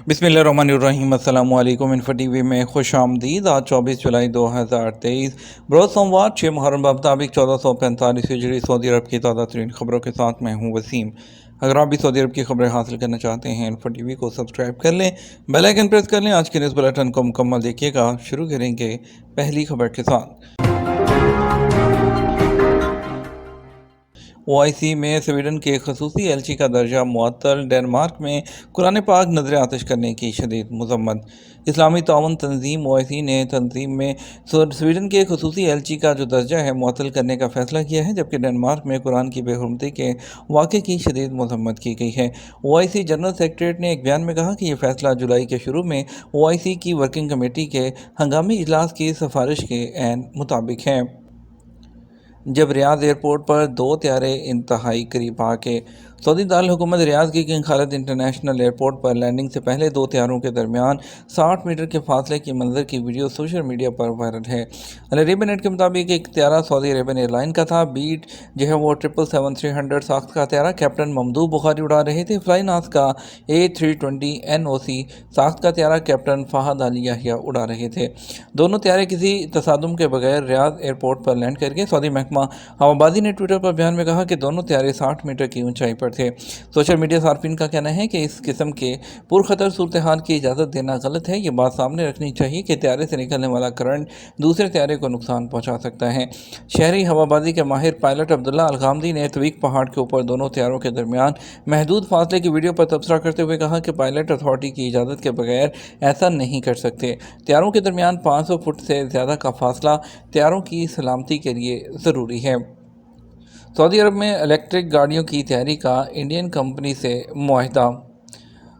बिस्मिल्लाहिर्रहमानिर्रहीम। अस्सलाम वालेकुम। इन्फो टीवी में खुश आमदीद। आज 24 जुलाई 2023 बरोज़ सोमवार 6 मुहर्रम मुताबिक 1445 हिजरी सऊदी अरब की ताज़ा तरीन खबरों के साथ मैं हूँ वसीम। अगर आप भी सऊदी अरब की खबरें हासिल करना चाहते हैं, इन्फो टीवी को सब्सक्राइब कर लें, बेल आइकन प्रेस कर लें। आज के न्यूज़ बुलेटिन को मुकम्मल देखिएगा। शुरू करेंगे पहली खबर के साथ। ओआईसी में स्वीडन के खसूसी एलची का दर्जा मुअत्तल। डेनमार्क में कुरान पाक नजर आतिश करने की शदीद मजम्मत। इस्लामी ताउन तंजीम ओआईसी ने तंजीम में स्वीडन के खसूसी एलची का जो दर्जा है मुअत्तल करने का फैसला किया है, जबकि डेनमार्क में कुरान की बेहुरमती के वाक़े की शदीद मजम्मत की गई है। ओआईसी जनरल सेक्रेटरी ने एक बयान में कहा कि यह फैसला जुलाई के शुरू में ओआईसी की वर्किंग कमेटी के हंगामी इजलास की सिफारिश के ऐन मुताबिक है, जब रियाद एयरपोर्ट पर दो त्यारे इंतहाई करीब आके। सऊदी दारुल हुकूमत रियाद की किंग खालिद इंटरनेशनल एयरपोर्ट पर लैंडिंग से पहले दो त्यारों के दरमियान 60 मीटर के फासले की मंजर की वीडियो सोशल मीडिया पर वायरल है। अल अरेबियन नेट के मुताबिक एक त्यारा सऊदी अरेबियन एयरलाइन का था। बीट जो है वो 777-300 साख्त का त्यारा कैप्टन ममदूह बुखारी उड़ा रहे थे। फ्लाई नास का A320 NOC साख्त का त्यारा कैप्टन फहद अली याहिया उड़ा रहे थे। दोनों त्यारे किसी तसादुम के बगैर रियाद एयरपोर्ट पर लैंड करके। सऊदी महकमा हवाबाजी ने ट्विटर पर बयान में कहा कि दोनों त्यारे 60 मीटर की ऊंचाई पर थे। सोशल मीडिया सार्फिन का कहना है कि इस किस्म के पुरखतर सूरत हाल की इजाज़त देना गलत है। ये बात सामने रखनी चाहिए कि त्यारे से निकलने वाला करंट दूसरे त्यारे को नुकसान पहुंचा सकता है। शहरी हवाबाजी के माहिर पायलट अब्दुल्ला अलगामदी ने तवीक पहाड़ के ऊपर दोनों त्यारों के दरमियान महदूद फासले की वीडियो पर तबसरा करते हुए कहा कि पायलट अथॉरिटी की इजाज़त के बगैर ऐसा नहीं कर सकते। त्यारों के दरमियान 500 फुट से ज़्यादा का फासला त्यारों की सलामती के लिए ज़रूरी है। सऊदी अरब में इलेक्ट्रिक गाड़ियों की तैयारी का इंडियन कंपनी से मुआहदा।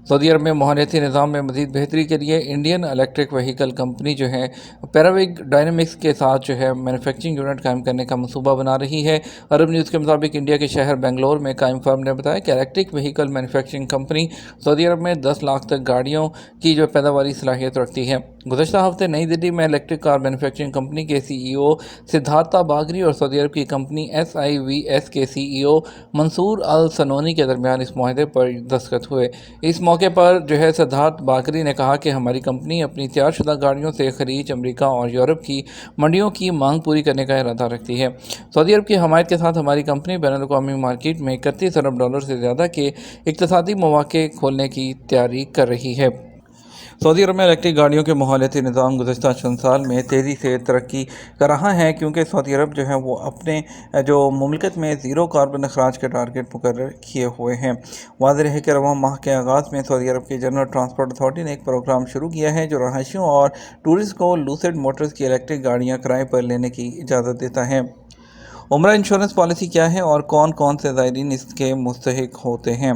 सऊदी अरब में माहौलियाती निज़ाम में मज़ीद बेहतरी के लिए इंडियन इलेक्ट्रिक व्हीकल कंपनी जो है पैराविग डायनेमिक्स के साथ जो है मैन्युफैक्चरिंग यूनिट कायम करने का मंसूबा बना रही है। अरब न्यूज़ के मुताबिक इंडिया के शहर बेंगलोर में कायम फर्म ने बताया कि electric vehicle manufacturing company Saudi Arab में 10 लाख तक गाड़ियों की जो पैदावारी सलाहियत रखती है। गुज़श्ता हफ्ते नई दिल्ली में इलेक्ट्रिक कार मैन्युफैक्चरिंग कंपनी के CEO सिद्धार्था बागरी और सऊदी अरब की कंपनी SIVS के CEO मंसूर अल सनोनी के दरमियान इस मुआहदे पर दस्तखत हुए। इस मौके पर जो है सिद्धार्थ बागरी ने कहा कि हमारी कंपनी अपनी तैयारशुदा गाड़ियों से खलीज, अमेरिका और यूरोप की मंडियों की मांग पूरी करने का इरादा रखती है। सऊदी अरब की हमायत के साथ हमारी कंपनी बैनुल-अक़वामी मार्केट में 31 अरब डॉलर से ज़्यादा के इक़्तिसादी मौक़े खोलने की तैयारी कर रही है। सऊदी अरब में इलेक्ट्रिक गाड़ियों के माहौलियाती निज़ाम गुज़श्ता चंद साल में तेज़ी से तरक्की कर रहा है, क्योंकि सऊदी अरब जो है वो अपने जो मुमलिकत में ज़ीरो कार्बन अखराज के टारगेट मुकर्रर किए हुए हैं। वाज़ेह है कि रवां माह के आगाज़ में सऊदी अरब की जनरल ट्रांसपोर्ट अथॉरिटी ने एक प्रोग्राम शुरू किया है जो रहायशियों और टूरिस्ट को लूसिड मोटर्स की इलेक्ट्रिक गाड़ियाँ किराए पर लेने की इजाज़त देता है। उम्रा इंश्योरेंस पॉलिसी क्या है और कौन कौन से ज़ायरीन इसके मुस्तहिक होते हैं?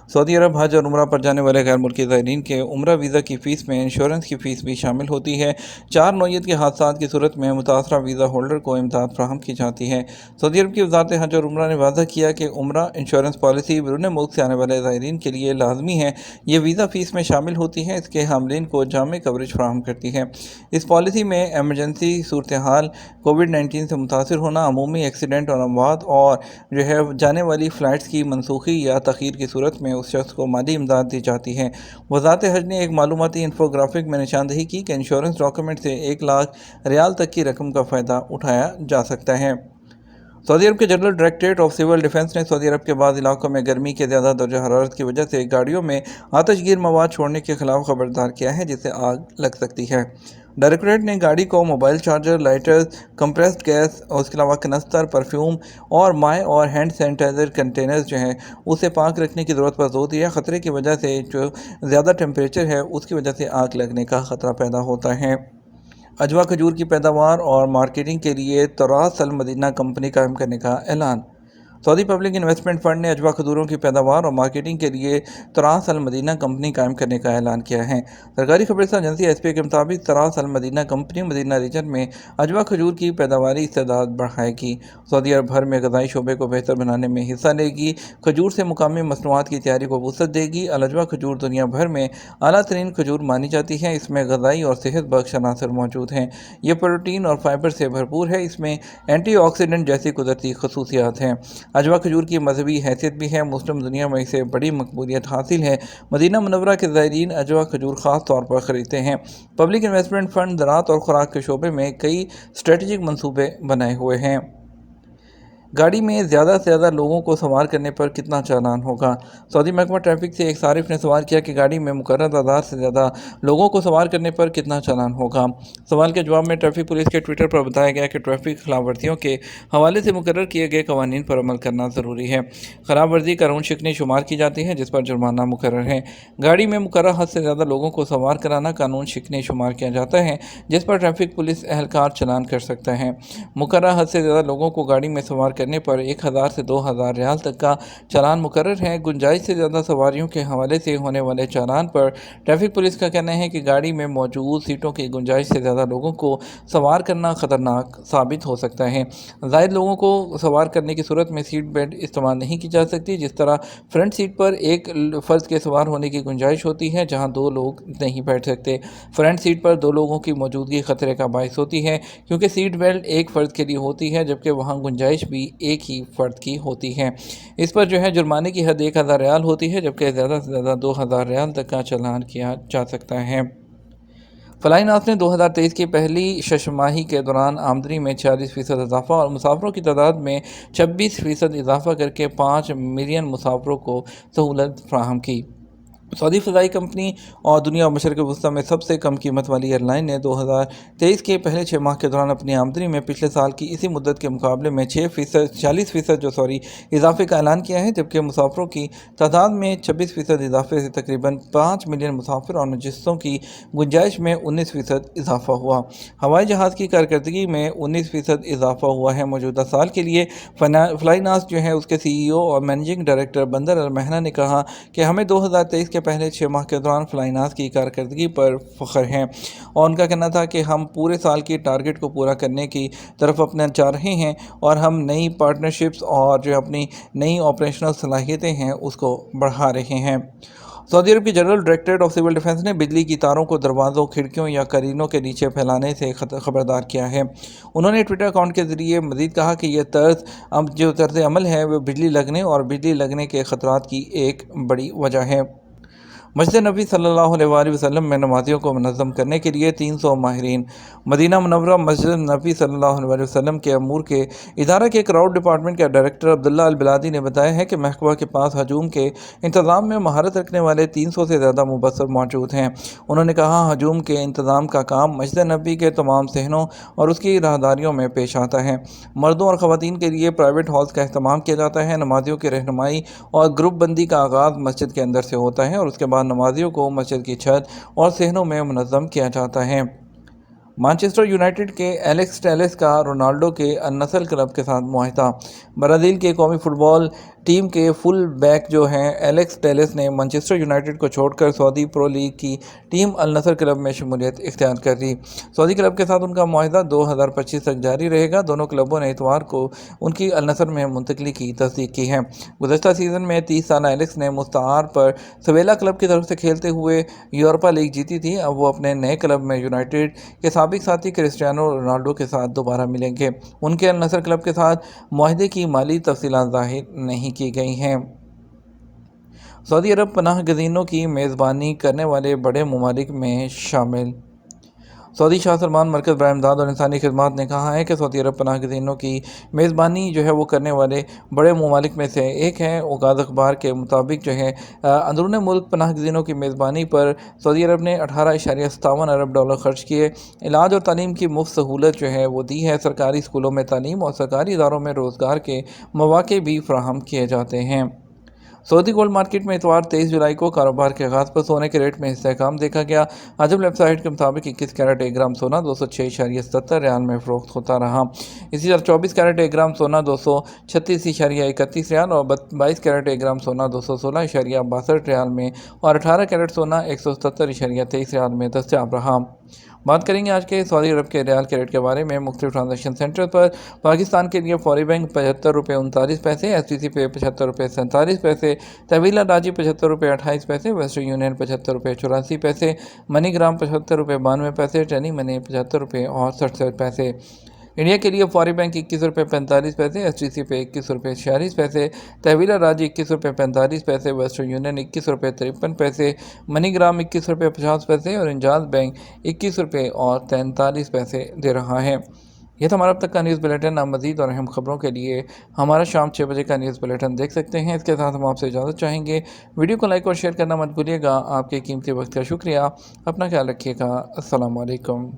सऊदी अरब हज और उम्रा पर जाने वाले गैर मुल्की ज़ायरीन के उम्रा वीज़ा की फ़ीस में इंश्योरेंस की फ़ीस भी शामिल होती है। 4 नौइयत के हादसात की सूरत में मुतासरा वीज़ा होल्डर को इमदाद फराहम की जाती है। सऊदी अरब की वज़ारत हज और उम्रा ने वाज़ा किया कि उम्रा इंश्योरेंस पॉलिसी बैरून मुल्क से आने वाले ज़ायरीन के लिए लाजमी है। ये वीज़ा फ़ीस में शामिल होती है। इसके हामिलीन को जामे कवरेज फराहम करती है। इस पॉलिसी में एमरजेंसी सूरत हाल, कोविड-19 से मुतासर होना, अमूमी एक्सीडेंट और अमवात और जो है जाने वाली फ़्लाइट्स की मनसूखी या तख़ीर की सूरत में उस शख्स को माली इमदाद दी जाती है। वज़ारत हज ने एक मालूमाती इंफोग्राफिक में निशानदही की कि इंश्योरेंस डॉक्यूमेंट से 1 लाख रियाल तक की रकम का फ़ायदा उठाया जा सकता है। सऊदी अरब के General Directorate of Civil Defence ने सऊदी अरब के बाद इलाकों में गर्मी के ज़्यादा दर्जा हरारत की वजह से गाड़ियों में आतशगीर मवाद छोड़ने के खिलाफ खबरदार किया है, जिससे आग लग सकती है। डायरेक्टरेट ने गाड़ी को mobile charger, lighters, compressed gas और उसके अलावा कनस्तर, परफ्यूम और माए और हैंड सैनिटाइज़र कंटेनर्स जो हैं उसे पाक रखने की ज़रूरत पर जोर दिया। ख़तरे की वजह से जो ज़्यादा टेम्परेचर है उसकी वजह से आग लगने का ख़तरा पैदा होता है। अजवा खजूर की पैदावार और मार्केटिंग के लिए तरास अल मदीना कंपनी कायम करने का ऐलान। सऊदी पब्लिक इन्वेस्टमेंट फ़ंड ने अजवा खजूरों की पैदावार और मार्केटिंग के लिए तरास अल मदीना कंपनी कायम करने का ऐलान किया है। सरकारी खबरसां एजेंसी SPA के मुताबिक तरास अल मदीना कंपनी मदीना रीजन में अजवा खजूर की पैदावारी इस्तेदाद बढ़ाएगी। सऊदी अरब भर में ग़ज़ाई शोबे को बेहतर बनाने में हिस्सा लेगी। खजूर से मुकामी मसनूआत की तैयारी को वुसअत देगी। अजवा खजूर दुनिया भर में आला तरीन खजूर मानी जाती है। इसमें ग़ज़ाई और सेहत बख्श अनासर मौजूद हैं। ये प्रोटीन और फाइबर से भरपूर है। इसमें एंटीऑक्सीडेंट जैसी कुदरती खसूसियात हैं। اجوا کھجور کی مذہبی حیثیت بھی ہے، مسلم دنیا میں اسے بڑی مقبولیت حاصل ہے۔ مدینہ منورہ کے زائرین اجوا کھجور خاص طور پر خریدتے ہیں۔ پبلک انویسٹمنٹ فنڈ زراعت اور خوراک کے شعبے میں کئی اسٹریٹجک منصوبے بنائے ہوئے ہیں۔ گاڑی میں زیادہ سے زیادہ لوگوں کو سوار کرنے پر کتنا چالان ہوگا؟ سعودی محکمہ ٹریفک سے ایک صارف نے سوال کیا کہ گاڑی میں مقررہ تعداد سے زیادہ لوگوں کو سوار کرنے پر کتنا چالان ہوگا۔ سوال کے جواب میں ٹریفک پولیس کے ٹویٹر پر بتایا گیا کہ ٹریفک خلاف ورزیوں کے حوالے سے مقرر کیے گئے قوانین پر عمل کرنا ضروری ہے۔ خلاف ورزی قانون شکنی شمار کی جاتی ہے جس پر جرمانہ مقرر ہے۔ گاڑی میں مقررہ حد سے زیادہ لوگوں کو سوار کرانا قانون شکنی شمار کیا جاتا ہے جس پر ٹریفک پولیس اہلکار چلان کر سکتا ہے۔ مقررہ حد سے زیادہ لوگوں کو گاڑی میں سوار کرنے پر 1000 سے 2000 ریال تک کا چالان مقرر ہے۔ گنجائش سے زیادہ سواریوں کے حوالے سے ہونے والے چالان پر ٹریفک پولیس کا کہنا ہے کہ گاڑی میں موجود سیٹوں کی گنجائش سے زیادہ لوگوں کو سوار کرنا خطرناک ثابت ہو سکتا ہے۔ زائد لوگوں کو سوار کرنے کی صورت میں سیٹ بیلٹ استعمال نہیں کی جا سکتی۔ جس طرح فرنٹ سیٹ پر ایک فرد کے سوار ہونے کی گنجائش ہوتی ہے جہاں 2 لوگ نہیں بیٹھ سکتے، فرنٹ سیٹ پر 2 لوگوں کی موجودگی خطرے کا باعث ہوتی ہے کیونکہ سیٹ بیلٹ ایک فرد کے لیے ہوتی ہے جبکہ وہاں گنجائش بھی ایک ہی فرد کی ہوتی ہے۔ اس پر جرمانے کی حد 1000 ریال ہوتی ہے جبکہ زیادہ سے زیادہ 2000 ریال تک کا چالان کیا جا سکتا ہے۔ فلائی ناس نے 2023 کی پہلی شش ماہی کے دوران آمدنی میں 46% اضافہ اور مسافروں کی تعداد میں 26% اضافہ کر کے 5 ملین مسافروں کو سہولت فراہم کی۔ سعودی فضائی کمپنی اور دنیا اور مشرق وسطیٰ میں سب سے کم قیمت والی ایئر لائن نے 2023 کے پہلے 6 ماہ کے دوران اپنی آمدنی میں پچھلے سال کی اسی مدت کے مقابلے میں 40% اضافے کا اعلان کیا ہے جبکہ مسافروں کی تعداد میں 26% اضافے سے تقریباً 5 ملین مسافر اور نشستوں کی گنجائش میں 19% اضافہ ہوا۔ ہوائی جہاز کی کارکردگی میں 19% اضافہ ہوا ہے۔ موجودہ سال کے لیے فلائی ناس اس کے CEO اور مینیجنگ ڈائریکٹر بندر المہنا نے کہا کہ ہمیں 2023 کے پہلے 6 ماہ کے دوران فلائی ناس کی کارکردگی پر فخر ہے اور ان کا کہنا تھا کہ ہم پورے سال کی ٹارگٹ کو پورا کرنے کی طرف اپنا چاہ رہے ہیں اور ہم نئی پارٹنرشپس اور اپنی نئی آپریشنل صلاحیتیں ہیں اس کو بڑھا رہے ہیں۔ سعودی عرب کی general directorate of civil defence نے بجلی کی تاروں کو دروازوں، کھڑکیوں یا قرینوں کے نیچے پھیلانے سے خبردار کیا ہے۔ انہوں نے ٹویٹر اکاؤنٹ کے ذریعے مزید کہا کہ یہ طرز عمل ہے وہ بجلی لگنے اور بجلی لگنے کے خطرات کی ایک بڑی وجہ ہے۔ مسجد نبوی صلی اللہ علیہ وآلہ وسلم میں نمازیوں کو منظم کرنے کے لیے 300 ماہرین۔ مدینہ منورہ مسجد نبوی صلی اللہ علیہ وسلم کے امور کے ادارہ کے کراؤڈ ڈپارٹمنٹ کے ڈائریکٹر عبداللہ البلادی نے بتایا ہے کہ محکمہ کے پاس ہجوم کے انتظام میں مہارت رکھنے والے 300 سے زیادہ مبصر موجود ہیں۔ انہوں نے کہا ہجوم کے انتظام کا کام مسجد نبوی کے تمام صحنوں اور اس کی راہداریوں میں پیش آتا ہے۔ مردوں اور خواتین کے لیے پرائیویٹ ہالز کا اہتمام کیا جاتا ہے۔ نمازیوں کی رہنمائی اور گروپ بندی کا آغاز مسجد کے اندر سے ہوتا ہے اور اس کے بعد نمازیوں کو مسجد کی چھت اور صحنوں میں منظم کیا جاتا ہے۔ مانچسٹر یونائیٹڈ کے ایلیکس ٹیلس کا رونالڈو کے النصر کلب کے ساتھ معاہدہ۔ برازیل کے قومی فٹ بال ٹیم کے فل بیک ایلیکس ٹیلس نے مانچسٹر یونائیٹڈ کو چھوڑ کر سعودی پرو لیگ کی ٹیم النصر کلب میں شمولیت اختیار کر لی۔ سعودی کلب کے ساتھ ان کا معاہدہ 2025 تک جاری رہے گا۔ دونوں کلبوں نے اتوار کو ان کی النصر میں منتقلی کی تصدیق کی ہے۔ گزشتہ سیزن میں 30 سالہ ایلیکس نے مستعار پر سویلا کلب کی طرف سے کھیلتے ہوئے یورپا لیگ جیتی تھی۔ اب وہ اپنے نئے کلب میں یونائیٹڈ کے سابق ساتھی کرسٹیانو رونالڈو کے ساتھ دوبارہ ملیں گے۔ ان کے النصر کلب کے ساتھ معاہدے کی مالی تفصیلات ظاہر نہیں کی گئی ہیں۔ سعودی عرب پناہ گزینوں کی میزبانی کرنے والے بڑے ممالک میں شامل۔ سعودی شاہ سلمان مرکز برائے امداد اور انسانی خدمات نے کہا ہے کہ سعودی عرب پناہ گزینوں کی میزبانی وہ کرنے والے بڑے ممالک میں سے ایک ہے۔ اوقات اخبار کے مطابق اندرون ملک پناہ گزینوں کی میزبانی پر سعودی عرب نے $18.57 ارب خرچ کیے۔ علاج اور تعلیم کی مفت سہولت وہ دی ہے۔ سرکاری اسکولوں میں تعلیم اور سرکاری اداروں میں روزگار کے مواقع بھی فراہم کیے جاتے ہیں۔ سعودی گولڈ مارکیٹ میں اتوار 23 جولائی کو کاروبار کے آغاز پر سونے کے ریٹ میں استحکام دیکھا گیا۔ عجب ویب سائٹ کے مطابق 21 کیرٹ 1 گرام سونا 206.70 ریال میں فروخت ہوتا رہا۔ اسی طرح 24 کیرٹ 1 گرام سونا 236.31 ریال اور 22 کیرٹ 1 گرام سونا 216.62 ریال میں اور 18 کیرٹ سونا 177.23 ریال میں دستیاب رہا۔ بات کریں گے آج کے سعودی عرب کے ریال کے ریٹ کے بارے میں۔ مختلف ٹرانزیکشن سینٹر پر پاکستان کے لیے فوری بینک $75.39، STC پے $75.47، طویل راجی $75.28، ویسٹرن یونین $75.84، منی گرام $75.92، ٹینی منی $75.68۔ انڈیا کے لیے فوری بینک 21 روپے 45 پیسے، ایس ٹی سی پہ 21 روپے 46 پیسے، تحویلہ راج 21 روپے 45 پیسے، ویسٹرن یونین 21 روپے 53 پیسے، منی گرام 21 روپے 50 پیسے اور انجاز بینک 21 روپے 43 پیسے دے رہا ہے۔ یہ تھا ہمارا اب تک کا نیوز بلیٹن۔ آپ مزید اور اہم خبروں کے لیے ہمارا شام 6 بجے کا نیوز بلیٹن دیکھ سکتے ہیں۔ اس کے ساتھ ہم آپ سے اجازت چاہیں گے۔ ویڈیو کو لائک اور شیئر کرنا مت بھولیے گا۔ آپ کے قیمتی وقت کا شکریہ۔ اپنا خیال رکھیے گا۔ السلام علیکم۔